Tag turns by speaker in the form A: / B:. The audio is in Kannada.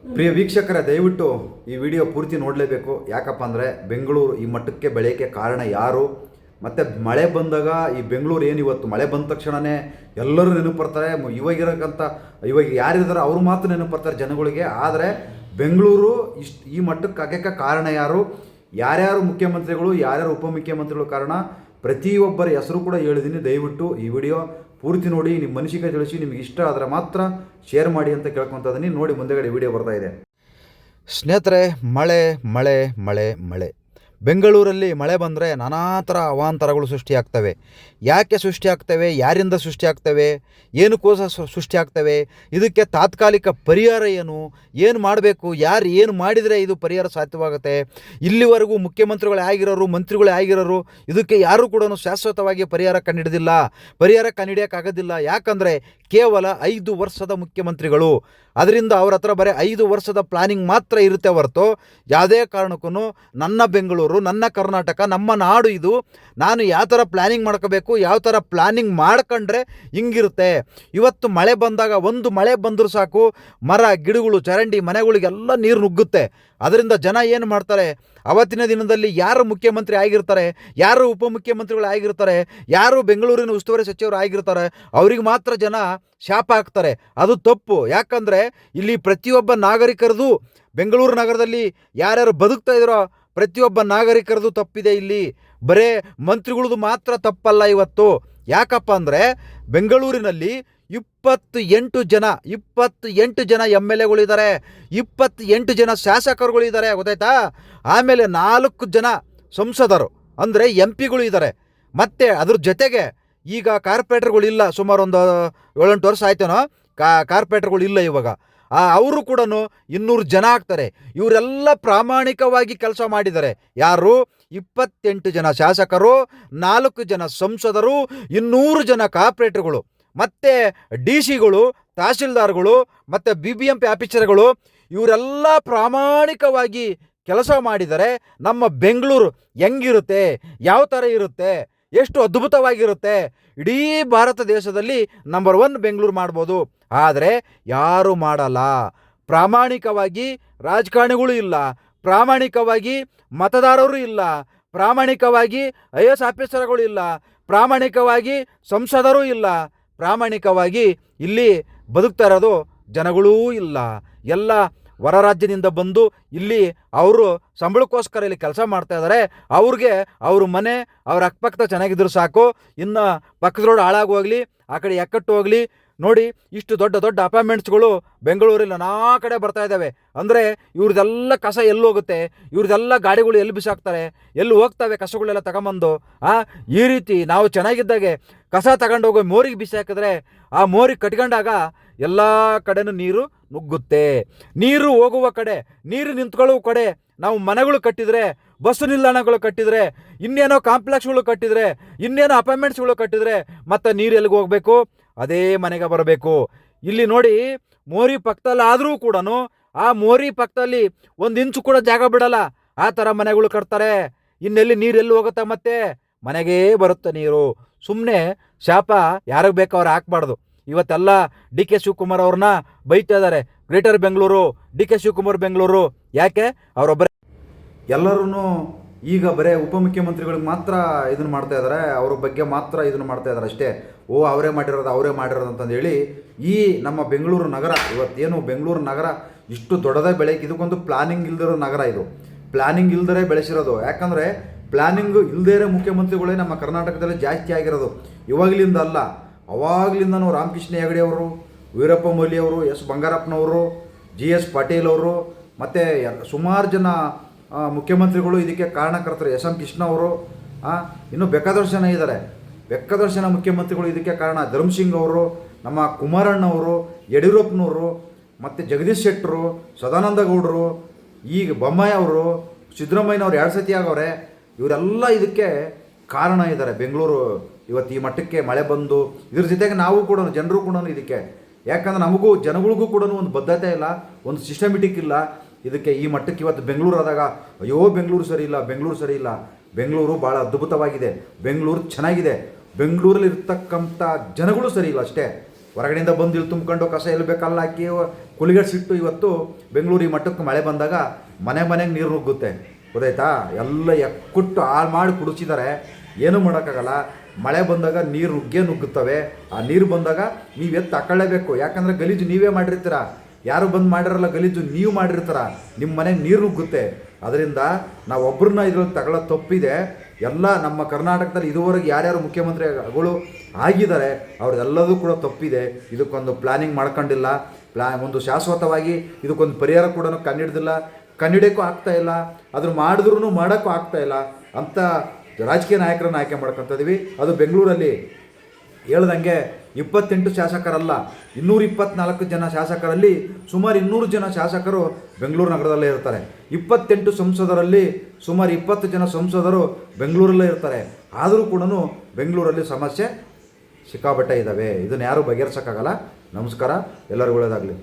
A: ಪ್ರಿಯ ವೀಕ್ಷಕರೇ, ದಯವಿಟ್ಟು ಈ ವಿಡಿಯೋ ಪೂರ್ತಿ ನೋಡಲೇಬೇಕು. ಯಾಕಪ್ಪ ಅಂದರೆ ಬೆಂಗಳೂರು ಈ ಮಟ್ಟಕ್ಕೆ ಬೆಳೆಯೋಕ್ಕೆ ಕಾರಣ ಯಾರು, ಮತ್ತು ಮಳೆ ಬಂದಾಗ ಈ ಬೆಂಗಳೂರು ಏನು ಇವತ್ತು ಮಳೆ ಬಂದ ತಕ್ಷಣವೇ ಎಲ್ಲರೂ ನೆನಪು ಬರ್ತಾರೆ. ಇವಾಗ ಯಾರಿದ್ದಾರೆ ಅವರು ಮಾತ್ರ ನೆನಪು ಬರ್ತಾರೆ ಜನಗಳಿಗೆ. ಆದರೆ ಬೆಂಗಳೂರು ಈ ಮಟ್ಟಕ್ಕೆ ಆಗಕ್ಕೆ ಕಾರಣ ಯಾರು, ಯಾರ್ಯಾರು ಮುಖ್ಯಮಂತ್ರಿಗಳು, ಯಾರ್ಯಾರು ಉಪಮುಖ್ಯಮಂತ್ರಿಗಳು ಕಾರಣ, ಪ್ರತಿಯೊಬ್ಬರ ಹೆಸರು ಕೂಡ ಹೇಳಿದ್ದೀನಿ. ದಯವಿಟ್ಟು ಈ ವಿಡಿಯೋ ಪೂರ್ತಿ ನೋಡಿ, ನಿಮ್ಮ ಮನಸ್ಸಿಗೆ ತಿಳಿಸಿ, ನಿಮಗೆ ಇಷ್ಟ ಆದರೆ ಮಾತ್ರ ಶೇರ್ ಮಾಡಿ ಅಂತ ಕೇಳ್ಕೊತಾ ಇದ್ದೀನಿ. ನೋಡಿ, ಮುಂದೆಗಡೆ ವಿಡಿಯೋ ಬರ್ತಾ ಇದೆ. ಸ್ನೇಹಿತರೆ, ಮಳೆ ಮಳೆ ಮಳೆ ಮಳೆ ಬೆಂಗಳೂರಲ್ಲಿ ಮಳೆ ಬಂದರೆ ನಾನಾ ಥರ ಅವಾಂತರಗಳು ಸೃಷ್ಟಿಯಾಗ್ತವೆ. ಯಾಕೆ ಸೃಷ್ಟಿಯಾಗ್ತವೆ, ಯಾರಿಂದ ಸೃಷ್ಟಿಯಾಗ್ತವೆ, ಏನಕ್ಕೋಸ್ಕರ ಸೃಷ್ಟಿಯಾಗ್ತವೆ, ಇದಕ್ಕೆ ತಾತ್ಕಾಲಿಕ ಪರಿಹಾರ ಏನು ಮಾಡಬೇಕು, ಯಾರು ಏನು ಮಾಡಿದರೆ ಇದು ಪರಿಹಾರ ಸಾಧ್ಯವಾಗುತ್ತೆ. ಇಲ್ಲಿವರೆಗೂ ಮುಖ್ಯಮಂತ್ರಿಗಳೇ ಆಗಿರೋರು, ಮಂತ್ರಿಗಳೇ ಆಗಿರೋರು ಇದಕ್ಕೆ ಯಾರೂ ಕೂಡ ಶಾಶ್ವತವಾಗಿ ಪರಿಹಾರ ಕಂಡುಹಿಡಿಯೋಕ್ಕಾಗೋದಿಲ್ಲ. ಯಾಕಂದರೆ ಕೇವಲ 5 ವರ್ಷದ ಮುಖ್ಯಮಂತ್ರಿಗಳು, ಅದರಿಂದ ಅವ್ರ ಹತ್ರ ಬರೀ 5 ವರ್ಷದ ಪ್ಲಾನಿಂಗ್ ಮಾತ್ರ ಇರುತ್ತೆ ಹೊರತು ಯಾವುದೇ ಕಾರಣಕ್ಕೂ ನನ್ನ ಬೆಂಗಳೂರು, ನನ್ನ ಕರ್ನಾಟಕ, ನಮ್ಮ ನಾಡು ಇದು, ನಾನು ಯಾವ ಥರ ಪ್ಲ್ಯಾನಿಂಗ್ ಮಾಡ್ಕೋಬೇಕು, ಯಾವ ಥರ ಪ್ಲ್ಯಾನಿಂಗ್ ಮಾಡ್ಕೊಂಡ್ರೆ ಹಿಂಗಿರುತ್ತೆ. ಇವತ್ತು ಮಳೆ ಬಂದಾಗ, ಒಂದು ಮಳೆ ಬಂದರೂ ಸಾಕು, ಮರ ಗಿಡಗಳು, ಚರಂಡಿ ಮನೆಗಳಿಗೆಲ್ಲ ನೀರು ನುಗ್ಗುತ್ತೆ. ಅದರಿಂದ ಜನ ಏನು ಮಾಡ್ತಾರೆ, ಅವತ್ತಿನ ದಿನದಲ್ಲಿ ಯಾರು ಮುಖ್ಯಮಂತ್ರಿ ಆಗಿರ್ತಾರೆ, ಯಾರು ಉಪಮುಖ್ಯಮಂತ್ರಿಗಳು ಆಗಿರ್ತಾರೆ, ಯಾರು ಬೆಂಗಳೂರಿನ ಉಸ್ತುವಾರಿ ಸಚಿವರು ಆಗಿರ್ತಾರೆ, ಅವ್ರಿಗೆ ಮಾತ್ರ ಜನ ಶಾಪ ಹಾಕ್ತಾರೆ. ಅದು ತಪ್ಪು. ಯಾಕಂದರೆ ಇಲ್ಲಿ ಪ್ರತಿಯೊಬ್ಬ ನಾಗರಿಕರದು, ಬೆಂಗಳೂರು ನಗರದಲ್ಲಿ ಯಾರ್ಯಾರು ಬದುಕ್ತಾ ಇದ್ದಾರೋ ಪ್ರತಿಯೊಬ್ಬ ನಾಗರಿಕರದು ತಪ್ಪಿದೆ. ಇಲ್ಲಿ ಬರೇ ಮಂತ್ರಿಗಳದು ಮಾತ್ರ ತಪ್ಪಲ್ಲ ಇವತ್ತು. ಯಾಕಪ್ಪ ಅಂದರೆ ಬೆಂಗಳೂರಿನಲ್ಲಿ 28 ಜನ MLA ಗಳಿದ್ದಾರೆ, 28 ಜನ ಶಾಸಕರುಗಳಿದ್ದಾರೆ, ಗೊತ್ತಾಯ್ತಾ. ಆಮೇಲೆ 4 ಜನ ಸಂಸದರು ಅಂದರೆ MP ಇದ್ದಾರೆ. ಮತ್ತು ಅದ್ರ ಜೊತೆಗೆ ಈಗ ಕಾರ್ಪೊರೇಟರ್ಗಳಿಲ್ಲ, ಸುಮಾರು ಒಂದು 7-8 ವರ್ಷ ಆಯ್ತೇನೋ ಕಾರ್ಪೊರೇಟರ್ಗಳಿಲ್ಲ ಇವಾಗ. ಅವರು ಕೂಡ 200 ಜನ ಆಗ್ತಾರೆ. ಇವರೆಲ್ಲ ಪ್ರಾಮಾಣಿಕವಾಗಿ ಕೆಲಸ ಮಾಡಿದ್ದಾರೆ. ಯಾರು? 28 ಜನ ಶಾಸಕರು, 4 ಜನ ಸಂಸದರು, 200 ಜನ ಕಾರ್ಪೊರೇಟರ್ಗಳು, ಮತ್ತು DC ಗಳು, ತಹಸೀಲ್ದಾರ್ಗಳು, ಮತ್ತು BBMP ಆಫೀಸರ್ಗಳು, ಇವರೆಲ್ಲ ಪ್ರಾಮಾಣಿಕವಾಗಿ ಕೆಲಸ ಮಾಡಿದರೆ ನಮ್ಮ ಬೆಂಗಳೂರು ಹೆಂಗಿರುತ್ತೆ, ಯಾವ ಥರ ಇರುತ್ತೆ, ಎಷ್ಟು ಅದ್ಭುತವಾಗಿರುತ್ತೆ. ಇಡೀ ಭಾರತ ದೇಶದಲ್ಲಿ ನಂಬರ್ 1 ಬೆಂಗಳೂರು ಮಾಡ್ಬೋದು. ಆದರೆ ಯಾರೂ ಮಾಡಲ್ಲ. ಪ್ರಾಮಾಣಿಕವಾಗಿ ರಾಜಕಾರಣಿಗಳು ಇಲ್ಲ, ಪ್ರಾಮಾಣಿಕವಾಗಿ ಮತದಾರರು ಇಲ್ಲ, ಪ್ರಾಮಾಣಿಕವಾಗಿ IAS ಆಫೀಸರ್ಗಳು ಇಲ್ಲ, ಪ್ರಾಮಾಣಿಕವಾಗಿ ಸಂಸದರು ಇಲ್ಲ, ಪ್ರಾಮಾಣಿಕವಾಗಿ ಇಲ್ಲಿ ಬದುಕ್ತಾ ಇರೋದು ಜನಗಳೂ ಇಲ್ಲ. ಎಲ್ಲ ಹೊರ ರಾಜ್ಯದಿಂದ ಬಂದು ಇಲ್ಲಿ ಅವರು ಸಂಬಳಕ್ಕೋಸ್ಕರ ಇಲ್ಲಿ ಕೆಲಸ ಮಾಡ್ತಾ ಇದ್ದಾರೆ. ಅವ್ರಿಗೆ ಅವ್ರ ಮನೆ, ಅವ್ರ ಅಕ್ಕಪಕ್ಕ ಚೆನ್ನಾಗಿದ್ರು ಸಾಕು, ಇನ್ನು ಪಕ್ಕದ ರೋಡ್ ಹಾಳಾಗಿ ಹೋಗಲಿ, ಆ ಕಡೆ ಎಕ್ಕಟ್ಟು ಹೋಗಲಿ. ನೋಡಿ, ಇಷ್ಟು ದೊಡ್ಡ ದೊಡ್ಡ ಅಪಾರ್ಟ್ಮೆಂಟ್ಸ್ಗಳು ಬೆಂಗಳೂರಲ್ಲಿ ನಾನಾ ಕಡೆ ಬರ್ತಾ ಇದ್ದಾವೆ. ಅಂದರೆ ಇವ್ರದ್ದೆಲ್ಲ ಕಸ ಎಲ್ಲಿ ಹೋಗುತ್ತೆ, ಇವ್ರದ್ದೆಲ್ಲ ಗಾಡಿಗಳು ಎಲ್ಲಿ ಬಿಸಾಕ್ತಾರೆ, ಎಲ್ಲಿ ಹೋಗ್ತವೆ ಕಸಗಳೆಲ್ಲ ತಗೊಂಬಂದು. ಈ ರೀತಿ ನಾವು ಚೆನ್ನಾಗಿದ್ದಾಗೆ ಕಸ ತಗೊಂಡೋಗೋ ಮೋರಿಗೆ ಬಿಸಿ ಹಾಕಿದ್ರೆ ಆ ಮೋರಿಗೆ ಕಟ್ಕೊಂಡಾಗ ಎಲ್ಲ ಕಡೆನೂ ನೀರು ನುಗ್ಗುತ್ತೆ. ನೀರು ಹೋಗುವ ಕಡೆ, ನೀರು ನಿಂತ್ಕೊಳ್ಳುವ ಕಡೆ ನಾವು ಮನೆಗಳು ಕಟ್ಟಿದರೆ, ಬಸ್ಸು ನಿಲ್ದಾಣಗಳು ಕಟ್ಟಿದರೆ, ಇನ್ನೇನೋ ಕಾಂಪ್ಲೆಕ್ಸ್ಗಳು ಕಟ್ಟಿದರೆ, ಇನ್ನೇನೋ ಅಪಾರ್ಟ್ಮೆಂಟ್ಸ್ಗಳು ಕಟ್ಟಿದರೆ ಮತ್ತೆ ನೀರು ಎಲ್ಲಿಗೆ ಹೋಗಬೇಕು? ಅದೇ ಮನೆಗೆ ಬರಬೇಕು. ಇಲ್ಲಿ ನೋಡಿ, ಮೋರಿ ಪಕ್ಕದಲ್ಲಿ ಆದರೂ ಕೂಡ ಆ ಮೋರಿ ಪಕ್ಕದಲ್ಲಿ 1 ಇಂಚು ಕೂಡ ಜಾಗ ಬಿಡಲ್ಲ. ಆ ಥರ ಮನೆಗಳು ಕಟ್ತಾರೆ. ಇನ್ನೆಲ್ಲಿ ನೀರೆಲ್ಲಿ ಹೋಗುತ್ತೆ? ಮತ್ತೆ ಮನೆಗೇ ಬರುತ್ತೆ ನೀರು. ಸುಮ್ಮನೆ ಶಾಪ ಯಾರಿಗೆ ಬೇಕೋ ಅವ್ರು ಹಾಕ್ಬಾರ್ದು. ಇವತ್ತೆಲ್ಲ DK ಶಿವಕುಮಾರ್ ಅವ್ರನ್ನ ಬೈತಾ ಇದ್ದಾರೆ. Greater Bengaluru, DK Shivakumar Bengaluru. ಯಾಕೆ? ಅವರೊಬ್ಬರೇ ಎಲ್ಲರೂ ಈಗ ಬರೀ ಉಪಮುಖ್ಯಮಂತ್ರಿಗಳಿಗೆ ಮಾತ್ರ ಇದನ್ನು ಮಾಡ್ತಾ ಇದ್ದಾರೆ, ಅವ್ರ ಬಗ್ಗೆ ಮಾತ್ರ ಇದನ್ನು ಮಾಡ್ತಾ ಇದ್ದಾರೆ ಅಷ್ಟೇ. ಅವರೇ ಮಾಡಿರೋದು ಅಂತಂದೇಳಿ ಈ ನಮ್ಮ ಬೆಂಗಳೂರು ನಗರ, ಇವತ್ತೇನು ಬೆಂಗಳೂರು ನಗರ ಇಷ್ಟು ದೊಡ್ಡದೇ ಬೆಳೆಯಕ್ಕೆ ಇದಕ್ಕೊಂದು ಪ್ಲಾನಿಂಗ್ ಇಲ್ದಿರೋ ನಗರ ಇದು. ಪ್ಲಾನಿಂಗ್ ಇಲ್ದರೆ ಬೆಳೆಸಿರೋದು. ಯಾಕಂದರೆ ಪ್ಲಾನಿಂಗ್ ಇಲ್ಲದೇ ಮುಖ್ಯಮಂತ್ರಿಗಳೇ ನಮ್ಮ ಕರ್ನಾಟಕದಲ್ಲಿ ಜಾಸ್ತಿ ಆಗಿರೋದು. ಇವಾಗಲಿಂದ ಅಲ್ಲ, ಅವಾಗಲಿಂದನೂ ರಾಮಕೃಷ್ಣ ಹೆಗಡೆ ಅವರು, ವೀರಪ್ಪ ಮೊಯ್ಲಿ ಅವರು, S ಬಂಗಾರಪ್ಪನವರು, GS ಪಾಟೀಲ್ ಅವರು, ಮತ್ತು ಸುಮಾರು ಜನ ಮುಖ್ಯಮಂತ್ರಿಗಳು ಇದಕ್ಕೆ ಕಾರಣಕರ್ತರು. SM ಕೃಷ್ಣ ಅವರು, ಇನ್ನೂ ಬೇಕಾದಷ್ಟು ಜನ ಇದ್ದಾರೆ. ಬೇಕಾದಷ್ಟು ಜನ ಮುಖ್ಯಮಂತ್ರಿಗಳು ಇದಕ್ಕೆ ಕಾರಣ. ಧರ್ಮಸಿಂಗ್ ಅವರು, ನಮ್ಮ ಕುಮಾರಣ್ಣವರು, ಯಡಿಯೂರಪ್ಪನವರು, ಮತ್ತು ಜಗದೀಶ್ ಶೆಟ್ಟರು, ಸದಾನಂದ ಗೌಡರು, ಈಗ ಬೊಮ್ಮಾಯಿ ಅವರು, ಸಿದ್ದರಾಮಯ್ಯನವ್ರು 2 ಸತಿ ಆಗವ್ರೆ. ಇವರೆಲ್ಲ ಇದಕ್ಕೆ ಕಾರಣ ಇದ್ದಾರೆ. ಬೆಂಗಳೂರು ಇವತ್ತು ಈ ಮಟ್ಟಕ್ಕೆ ಮಳೆ ಬಂದು, ಇದ್ರ ಜೊತೆಗೆ ನಾವು ಕೂಡ, ಜನರು ಕೂಡ ಇದಕ್ಕೆ, ಯಾಕಂದ್ರೆ ನಮಗೂ ಜನಗಳಿಗೂ ಕೂಡ ಒಂದು ಬದ್ಧತೆ ಇಲ್ಲ, ಒಂದು ಸಿಸ್ಟಮೆಟಿಕ್ ಇಲ್ಲ. ಇದಕ್ಕೆ ಈ ಮಟ್ಟಕ್ಕೆ ಇವತ್ತು ಬೆಂಗಳೂರು ಆದಾಗ ಅಯ್ಯೋ ಬೆಂಗಳೂರು ಸರಿ ಇಲ್ಲ. ಬೆಂಗಳೂರು ಭಾಳ ಅದ್ಭುತವಾಗಿದೆ, ಬೆಂಗಳೂರು ಚೆನ್ನಾಗಿದೆ, ಬೆಂಗಳೂರಲ್ಲಿ ಇರ್ತಕ್ಕಂಥ ಜನಗಳು ಸರಿ ಇಲ್ಲ ಅಷ್ಟೇ ಹೊರಗಡೆಯಿಂದ ಬಂದು ಇಲ್ಲಿ ತುಂಬ್ಕೊಂಡು ಕಸ ಎಲ್ಲಿ ಬೇಕಲ್ಲ ಹಾಕಿ ಕುಲಿಗೆಡ್ಸಿಟ್ಟು ಇವತ್ತು ಬೆಂಗಳೂರು ಈ ಮಟ್ಟಕ್ಕೆ ಮಳೆ ಬಂದಾಗ ಮನೆಗೆ ನೀರು ನುಗ್ಗುತ್ತೆ, ಗೊತ್ತಾಯ್ತಾ? ಎಲ್ಲ ಎಕ್ಕುಟ್ಟು ಹಾಳು ಮಾಡಿ ಕುಡಿಸಿದ್ದಾರೆ, ಏನೂ ಮಾಡೋಕ್ಕಾಗಲ್ಲ. ಮಳೆ ಬಂದಾಗ ನೀರು ನುಗ್ಗುತ್ತವೆ. ಆ ನೀರು ಬಂದಾಗ ನೀವು ಎತ್ತು ತಗೊಳ್ಳೇಬೇಕು, ಯಾಕಂದರೆ ಗಲೀಜು ನೀವೇ ಮಾಡಿರ್ತೀರ, ಯಾರು ಬಂದು ಮಾಡಿರಲ್ಲ, ಗಲೀಜು ನೀವು ಮಾಡಿರ್ತೀರ, ನಿಮ್ಮ ಮನೆಗೆ ನೀರು ನುಗ್ಗುತ್ತೆ. ಅದರಿಂದ ನಾವು ಒಬ್ಬರನ್ನ ಇದ್ರಲ್ಲಿ ತಗೊಳ್ಳೋ ತಪ್ಪಿದೆ. ಎಲ್ಲ ನಮ್ಮ ಕರ್ನಾಟಕದಲ್ಲಿ ಇದುವರೆಗೆ ಯಾರ್ಯಾರು ಮುಖ್ಯಮಂತ್ರಿಗಳು ಆಗಿದ್ದಾರೆ ಅವ್ರದ್ದೆಲ್ಲದೂ ಕೂಡ ತಪ್ಪಿದೆ. ಇದಕ್ಕೊಂದು ಪ್ಲ್ಯಾನಿಂಗ್ ಮಾಡ್ಕೊಂಡಿಲ್ಲ, ಒಂದು ಶಾಶ್ವತವಾಗಿ ಇದಕ್ಕೊಂದು ಪರಿಹಾರ ಕೂಡ ಕಂಡಿಡಿಯೋಕ್ಕೂ ಆಗ್ತಾಯಿಲ್ಲ, ಅದನ್ನು ಮಾಡಿದ್ರೂ ಮಾಡೋಕ್ಕೂ ಆಗ್ತಾಯಿಲ್ಲ ಅಂತ ರಾಜಕೀಯ ನಾಯಕರನ್ನು ಆಯ್ಕೆ ಮಾಡ್ಕೊತಿದ್ದೀವಿ. ಅದು ಬೆಂಗಳೂರಲ್ಲಿ ಹೇಳ್ದಂಗೆ 28 ಶಾಸಕರಲ್ಲ, 224 ಜನ ಶಾಸಕರಲ್ಲಿ ಸುಮಾರು 200 ಜನ ಶಾಸಕರು ಬೆಂಗಳೂರು ನಗರದಲ್ಲೇ ಇರ್ತಾರೆ. 28 ಸಂಸದರಲ್ಲಿ ಸುಮಾರು 20 ಜನ ಸಂಸದರು ಬೆಂಗಳೂರಲ್ಲೇ ಇರ್ತಾರೆ. ಆದರೂ ಕೂಡ ಬೆಂಗಳೂರಲ್ಲಿ ಸಮಸ್ಯೆ ಸಿಕ್ಕಾಪಟ್ಟೆ ಇದ್ದಾವೆ. ಇದನ್ನು ಯಾರೂ ಬಗೆಹರಿಸೋಕ್ಕಾಗಲ್ಲ. ನಮಸ್ಕಾರ, ಎಲ್ಲರಿಗೂ ಒಳ್ಳೆಯದಾಗಲಿ.